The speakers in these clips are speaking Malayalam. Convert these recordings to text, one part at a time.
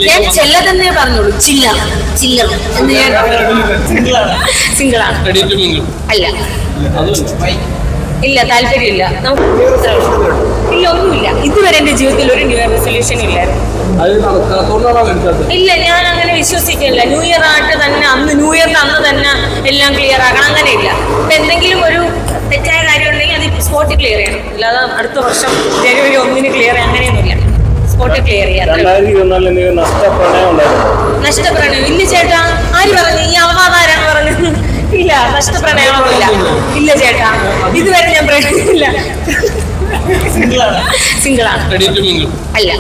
ഞാൻ ചെല്ലതെന്നേ പറഞ്ഞോളൂ. ചില്ലർ ചില്ലർ എന്ന് ഞാൻ സിംഗിളാണ്. അല്ല ഇല്ല, താല്പര്യമില്ല. നമുക്ക് ഇല്ല, ഒന്നുമില്ല. ഇതുവരെ എന്റെ ജീവിതത്തിൽ ഒരു ന്യൂ ഇയർ റെസൊല്യൂഷൻ ഇല്ലായിരുന്നു. ഇല്ല, ഞാൻ അങ്ങനെ വിശ്വസിക്കുന്നില്ല. ന്യൂ ഇയർ ആയിട്ട് തന്നെ ന്യൂ ഇയറിന്റെ അന്ന് തന്നെ എല്ലാം ക്ലിയർ ആക്കണം, അങ്ങനെയില്ല. ഇപ്പൊ എന്തെങ്കിലും ഒരു തെറ്റായ കാര്യം ഉണ്ടെങ്കിൽ അത് സ്പോട്ടിൽ ക്ലിയർ ചെയ്യണം. അല്ലാതെ അടുത്ത വർഷം ജനുവരി 1 ക്ലിയർ ചെയ്യാൻ അങ്ങനെയൊന്നുമില്ല. സ്പോട്ടിൽ ക്ലിയർ ചെയ്യാം. നഷ്ടപ്രണയം ഇല്ല ചേട്ടാ. ആര് പറഞ്ഞു? ഈ അവതാരാണ് പറഞ്ഞത്. ഇല്ല, നഷ്ടപ്രണയമൊന്നുമില്ല. ഇല്ല ചേട്ടാ, ഇതുവരെ ഞാൻ പ്രണയമില്ല. സിംഗിളാണ്. അല്ല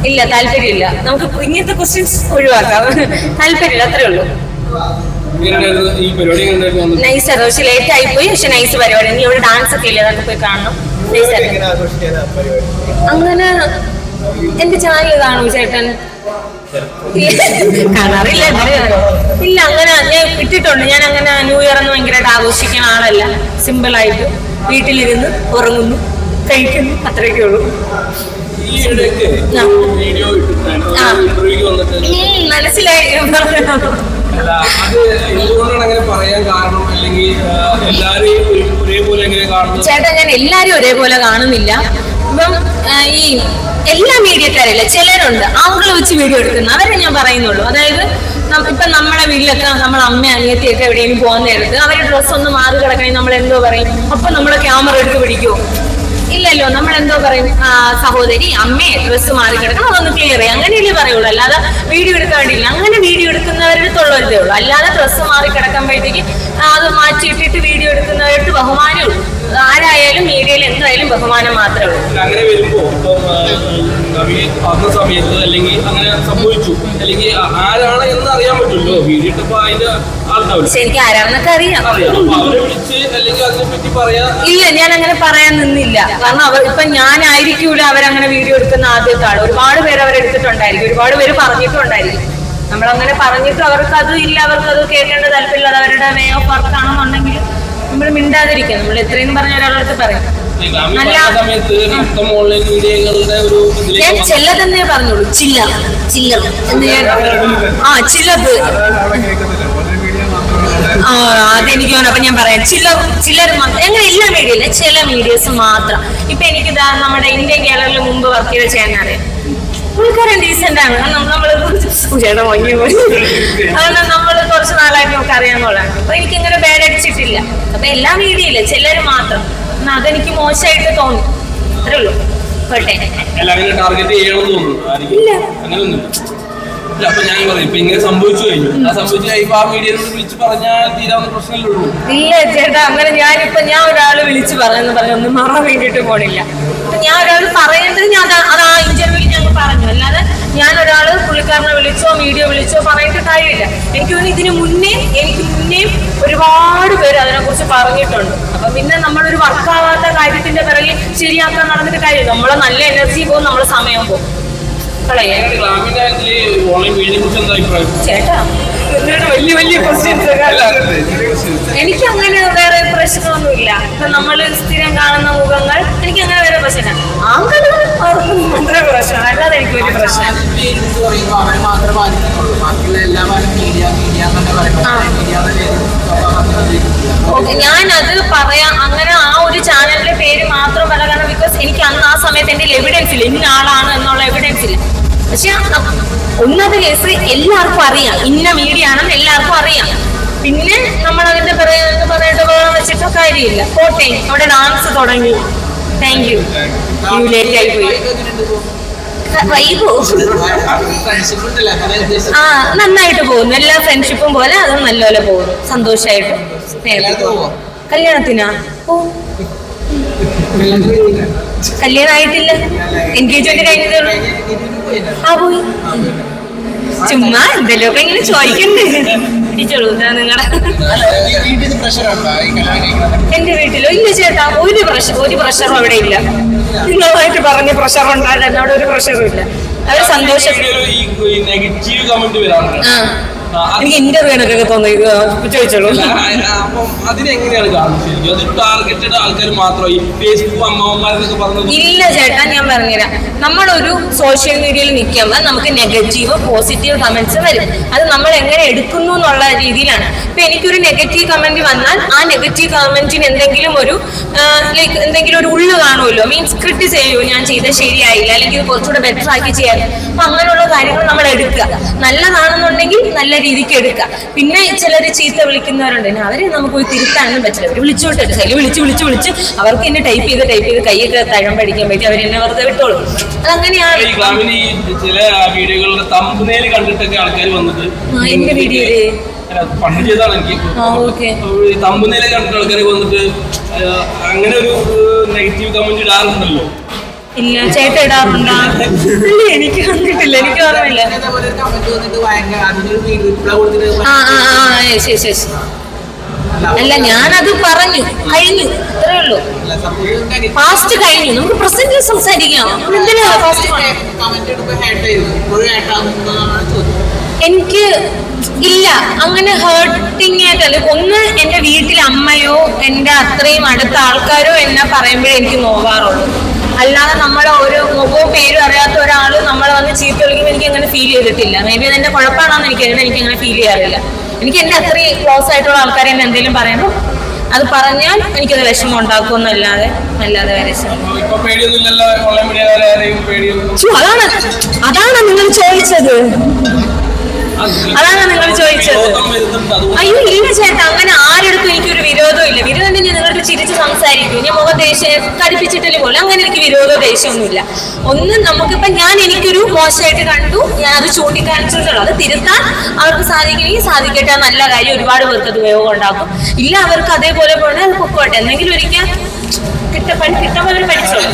ഇല്ല, താല്പര്യമില്ല. നമുക്ക് ഇങ്ങനത്തെ ക്വസ്റ്റ്യൻസ് ഒഴിവാക്കാം. താല്പര്യമില്ല, അത്രേ ഉള്ളൂ. നൈസ് ആയിരുന്നു. പക്ഷെ ലേറ്റ് ആയിപ്പോയി. പക്ഷെ നൈസ് പരിപാടി. ഇനി ഇവിടെ ഡാൻസ് ഒക്കെ ഇല്ലേ, അതൊക്കെ പോയി കാണണം. അങ്ങനെ എന്റെ ചാനൽ കാണൂ ചേട്ടൻ? കാണാറില്ല. ഇല്ല, അങ്ങനെ ഞാൻ ഇട്ടിട്ടുണ്ട്. ഞാൻ അങ്ങനെ ന്യൂ ഇയർ എന്ന് ഭയങ്കരമായിട്ട് ആഘോഷിക്കുന്ന ആളല്ല. സിമ്പിൾ ആയിട്ട് വീട്ടിലിരുന്ന് ഉറങ്ങുന്നു, കഴിക്കുന്നു, അത്രയൊക്കെ ഉള്ളൂ. മനസ്സിലായി. ചേട്ടാ, ഞാൻ എല്ലാരും ഒരേപോലെ കാണുന്നില്ല. ഇപ്പം ഈ എല്ലാ മീഡിയക്കാരില്ല, ചിലരുണ്ട് ആളുകൾ വെച്ച് വീഡിയോ എടുക്കുന്ന, അവരെ ഞാൻ പറയുന്നുള്ളൂ. അതായത് ഇപ്പൊ നമ്മുടെ വീട്ടിലൊക്കെ നമ്മളെ അമ്മ അനിയത്തിയൊക്കെ എവിടെയെങ്കിലും പോകുന്ന നേരത്ത് അവരുടെ ഡ്രസ്സ് ഒന്ന് മാറി കിടക്കണമെങ്കിൽ നമ്മൾ എന്തോ പറയും? അപ്പൊ നമ്മളെ ക്യാമറ എടുത്ത് പിടിക്കുമോ? ഇല്ലല്ലോ. നമ്മൾ എന്തോ പറയും? സഹോദരി, അമ്മയെ ഡ്രസ്സ് മാറി കിടക്കണം, അതൊന്ന് ക്ലിയർ ചെയ്യാം, അങ്ങനെയല്ലേ പറയുള്ളൂ. അല്ലാതെ വീഡിയോ എടുക്കാൻ വേണ്ടിയില്ല. അങ്ങനെ വീഡിയോ എടുക്കുന്നവരുടെ തൊള്ളരുതേ ഉള്ളൂ. അല്ലാതെ ഡ്രസ്സ് മാറി കിടക്കുമ്പോഴത്തേക്ക് അത് മാറ്റിയിട്ടിട്ട് വീഡിയോ എടുക്കുന്നവർക്ക് ബഹുമാനമേ ഉള്ളൂ. ആരായാലും മീഡിയയിൽ എന്തായാലും ബഹുമാനം മാത്രമേ ഉള്ളൂ. അങ്ങനെ വരുമ്പോ അന്ന സമയത്ത് അല്ലെങ്കിൽ അങ്ങനെ സംഭവിച്ചു അല്ലെങ്കിൽ ആരാണ് എന്ന് അറിയാൻ പറ്റുമല്ലോ. വീഡിയോ ഇട്ടപ്പോ അതിന്റെ പക്ഷെ എനിക്ക് ആരാണെന്നൊക്കെ അറിയാം. ഇല്ല, ഞാൻ അങ്ങനെ പറയാൻ നിന്നില്ല. കാരണം ഇപ്പൊ ഞാനായിരിക്കൂല അവരങ്ങനെ വീഡിയോ എടുക്കുന്ന ആദ്യത്തെ ആൾ. ഒരുപാട് പേര് അവരെടുത്തിട്ടുണ്ടായിരിക്കും, ഒരുപാട് പേര് പറഞ്ഞിട്ടുണ്ടായിരിക്കും. നമ്മളങ്ങനെ പറഞ്ഞിട്ട് അവർക്ക് അത് ഇല്ല, അവർക്ക് അത് കേൾക്കേണ്ട താല്പര്യമില്ല, അത് അവരുടെ വേ ഓഫ് വർക്ക് ആണെന്നുണ്ടെങ്കിൽ നമ്മൾ മിണ്ടാതിരിക്കാം. നമ്മൾ എത്രയും പറഞ്ഞ ഒരാളടുത്ത് പറയും. ഞാൻ ചെല്ലതെന്നേ പറഞ്ഞോളൂ. ചില്ലർ ചില്ലർ എന്ന് ഞാൻ ചിലത് അതെനിക്ക് തോന്നുന്നു. അപ്പൊ ഞാൻ പറയാം, ചിലർ മാത്രം. അങ്ങനെ എല്ലാ മീഡിയയില്ല, ചില മീഡിയസ് മാത്രം. ഇപ്പൊ എനിക്കിതാ നമ്മുടെ ഇന്ത്യൻ ഗാലറിയിൽ മുമ്പ് വർക്ക് ചെയ്ത ചേട്ടനറിയാം. പുള്ളിക്കാരൻ ഡീസെന്റ് ആണ്. നമ്മൾ ചേട്ടൻ വാങ്ങിയ പോലെ അതുകൊണ്ട് നമ്മൾ കുറച്ച് നാളായിട്ട് നമുക്ക് അറിയാന്നുള്ളതാണ്. അപ്പൊ എനിക്കിങ്ങനെ ബാഡ് അടിച്ചിട്ടില്ല. അപ്പൊ എല്ലാ മീഡിയയില്ല, ചിലർ മാത്രം. അതെനിക്ക് മോശമായിട്ട് തോന്നി, അത്രേ ഉള്ളൂ. പോട്ടെ. അപ്പൊ ഞാൻ പറയും ഇപ്പൊ ഇങ്ങനെ സംഭവിച്ചു കഴിഞ്ഞു. ആ സംഭവിച്ചു കഴിയുമ്പോ ആ മീഡിയയിലോട് വിളിച്ച് പറഞ്ഞാൽ തീരാവുന്ന പ്രശ്നമല്ലേ ഉള്ളൂ. ഇല്ല ചേട്ടാ, അങ്ങനെ ഞാൻ ഒരാള് വിളിച്ച് പറഞ്ഞൊന്നും മാറാൻ വേണ്ടിട്ട് പോണില്ല. ഞാൻ ഒരാൾ പറയേണ്ടത് അത് ആ ഇന്റർവ്യൂവിൽ ഞങ്ങൾ പറഞ്ഞു. അല്ലാതെ ഞാൻ ഒരാള് പുള്ളിക്കാരനെ വിളിച്ചോ മീഡിയ വിളിച്ചോ പറയേണ്ട കാര്യമില്ല. എനിക്ക് തോന്നുന്നു ഇതിന് മുന്നേയും ഒരുപാട് പേര് അതിനെ കുറിച്ച് പറഞ്ഞിട്ടുണ്ട്. അപ്പൊ പിന്നെ നമ്മളൊരു വർക്കാവാത്ത കാര്യത്തിന്റെ പിറകെ ശരിയാക്കാൻ നടന്നിട്ട് കാര്യമില്ല. നമ്മളെ നല്ല എനർജി പോകും, നമ്മളെ സമയം പോകും. ചേട്ടാ, വലിയ ക്വസ്റ്റ്യൻസ്. എനിക്ക് അങ്ങനെ വേറെ പ്രശ്നമൊന്നുമില്ല. ഇപ്പൊ നമ്മൾ സ്ഥിരം കാണുന്ന മുഖങ്ങൾ, എനിക്ക് അങ്ങനെ വേറെ പ്രശ്നം. ആളുകൾ മാത്രമേ പ്രശ്നം, അല്ലാതെ എനിക്ക് വലിയ പ്രശ്നം. ഞാനത് പറയാം. അങ്ങനെ ആ ഒരു ചാനലിന്റെ പേര് മാത്രം പറയാം. കാരണം ബിക്കോസ് എനിക്ക് അന്ന് ആ സമയത്ത് എന്റെ എവിഡൻസ് ഇല്ല, ഇന്ന ആളാണ് എന്നുള്ള എവിഡൻസ് ഇല്ല. പക്ഷെ ഒന്നാമത്തെ കേസ് എല്ലാവർക്കും അറിയാം, ഇന്ന മീഡിയ ആണെന്ന് എല്ലാവർക്കും അറിയാം. പിന്നെ നമ്മൾ അതിന്റെ പറഞ്ഞിട്ട് വെച്ചിട്ടോ കാര്യമില്ല. പോട്ടെ, അവിടെ ഡാൻസ് തുടങ്ങി. Thank you. ലേറ്റ് ആയി പോയി. നന്നായിട്ട് പോകുന്നു. എല്ലാ ഫ്രണ്ട്ഷിപ്പും പോലെ അതും നല്ലപോലെ പോകുന്നു, സന്തോഷമായിട്ട്. കല്യാണത്തിനാ? കല്യാണമായിട്ടില്ല, എൻഗേജ്മെന്റ് കഴിഞ്ഞതേ ഉള്ളൂ. പോയി. ചുമ്മാ എന്തെങ്കിലുമൊക്കെ ഇങ്ങനെ ചോദിക്കണ്ടേ. പിടിച്ചോളൂ നിങ്ങളെ. എന്റെ വീട്ടിലോ? ഇല്ല ചേട്ടാ, ഒരു പ്രഷറും അവിടെ ഇല്ല. നിങ്ങളുമായിട്ട് പറഞ്ഞ പ്രഷർ ഉണ്ടായിരുന്നു, അവിടെ ഒരു പ്രഷറും ഇല്ല. അവർ സന്തോഷം. എനിക്ക് ഇന്റർവ്യൂ ഒക്കെ തോന്നി ചോദിച്ചോളൂ. അപ്പം അതിനെങ്ങനെയാണ് കാണുന്നത് ശരിക്കും? അതൊരു ടാർഗറ്റഡ് ആൾക്കാർ മാത്രം ഈ ഫേസ്ബുക്ക് അമ്മമാരെന്നൊക്കെ പറഞ്ഞത്? ഇല്ല ചേട്ടാ, ഞാൻ പറഞ്ഞുതരാം. നമ്മളൊരു സോഷ്യൽ മീഡിയയിൽ നിൽക്കുമ്പോൾ നമുക്ക് നെഗറ്റീവ് പോസിറ്റീവ് കമന്റ്സ് വരും. അത് നമ്മൾ എങ്ങനെ എടുക്കുന്നു എന്നുള്ള രീതിയിലാണ്. ഇപ്പൊ എനിക്കൊരു നെഗറ്റീവ് കമന്റ് വന്നാൽ ആ നെഗറ്റീവ് കമന്റിന് എന്തെങ്കിലും ഒരു ലൈക്ക് എന്തെങ്കിലും ഒരു ഉള്ളു കാണുമല്ലോ, മീൻസ് ക്രിട്ടിസൈസ് ചെയ്യുമോ, ഞാൻ ചെയ്തത് ശരിയായില്ല അല്ലെങ്കിൽ കുറച്ചുകൂടെ ബെറ്റർ ആക്കി ചെയ്യാം. അപ്പൊ അങ്ങനെയുള്ള കാര്യങ്ങൾ നമ്മൾ എടുക്കുക. നല്ലതാണെന്നുണ്ടെങ്കിൽ നല്ല രീതിക്ക് എടുക്കുക. പിന്നെ ചിലര് ചീത്ത വിളിക്കുന്നവരുണ്ട്, അവരെ നമുക്ക് പോയി തിരുത്താനൊന്നും പറ്റില്ല. അവർ വിളിച്ചോട്ടെ, വിളിച്ച് അവർക്ക് എന്നെ ടൈപ്പ് ചെയ്ത് കൈയൊക്കെ തഴമ്പടിക്കാൻ പറ്റി അവരെന്നെ വെറുതെ വിട്ടോളും. അതങ്ങനെയാണ്. ചില വീഡിയോകളുടെ തമ്പുനേൽ കണ്ടിട്ടൊക്കെ ആൾക്കാർ വന്നിട്ട് എന്റെ വീഡിയോയില് പണ്ട് ചെയ്താണ് എനിക്ക് തമ്പുനേലെ കണ്ടിട്ട് ആൾക്കാർ വന്നിട്ട് അങ്ങനെ ഒരു നെഗറ്റീവ് കമന്റ് ഇടാറുണ്ടല്ലോ. ഇല്ല ചേട്ടാ, ഇടാറുണ്ടോ? എനിക്ക് കണ്ടിട്ടില്ല, എനിക്ക് ഓർമ്മയില്ല. അല്ല, ഞാനത് പറഞ്ഞു കഴിഞ്ഞു, ഇത്രേ ഉള്ളൂ. ഫാസ്റ്റ് കഴിഞ്ഞു, നമുക്ക് പ്രസന്റ് സംസാരിക്കാം. എന്തിനാ ഫാസ്റ്റ്? എനിക്ക് ഇല്ല അങ്ങനെ ഹേർട്ടിങ് ആയിട്ടല്ല. ഒന്ന് എന്റെ വീട്ടിൽ അമ്മയോ എന്റെ അത്രയും അടുത്ത ആൾക്കാരോ എന്നെ പറയുമ്പോഴേ എനിക്ക് നോവാറുള്ളൂ. അല്ലാതെ നമ്മളെ ഒരു മുഖവും പേരും അറിയാത്ത ഒരാൾ നമ്മളെ വന്ന് ചീത്ത വിളിക്കുമ്പോൾ എനിക്ക് അങ്ങനെ ഫീൽ ചെയ്തിട്ടില്ല. മേ ബി അതെന്റെ കുഴപ്പമാണെന്ന് എനിക്ക് അങ്ങനെ ഫീൽ ചെയ്യാറില്ല. എനിക്ക് എന്റെ അത്രയും ക്ലോസ് ആയിട്ടുള്ള ആൾക്കാരെ എന്നെ എന്തെങ്കിലും പറയുമ്പോൾ അത് പറഞ്ഞാൽ എനിക്കത് വിഷമം ഉണ്ടാക്കുമെന്നല്ലാതെ വേറെ അതാണ് നിങ്ങൾ ചോദിച്ചത്. അയ്യോ ഇല്ല ചേട്ടാ, അങ്ങനെ ആരെടുത്തും എനിക്കൊരു വിരോധം ഇല്ല. വിരോധം ഞാൻ നിങ്ങളോട് ചിരിച്ച് സംസാരിക്കും. ഞാൻ മുഖം ദേഷ്യം കടുപ്പിച്ചിട്ടില്ല പോലെ അങ്ങനെ എനിക്ക് വിരോധമോ ദേഷ്യമൊന്നുമില്ല. ഒന്നും നമുക്കിപ്പം എനിക്കൊരു മോശമായിട്ട് കണ്ടു, ഞാൻ അത് ചൂണ്ടിക്കാണിച്ചിട്ടുള്ളൂ. അത് തിരുത്താൻ അവർക്ക് സാധിക്കുമെങ്കിൽ സാധിക്കട്ടെ, നല്ല കാര്യം. ഒരുപാട് പേർക്ക് അത് ഉപയോഗം ഉണ്ടാക്കും. ഇല്ല അവർക്ക് അതേപോലെ പോലെ അത് പൊക്കോട്ടെ. എന്തെങ്കിലും ഒരിക്കൽ കിട്ടുമ്പോൾ പഠിച്ചോളൂ.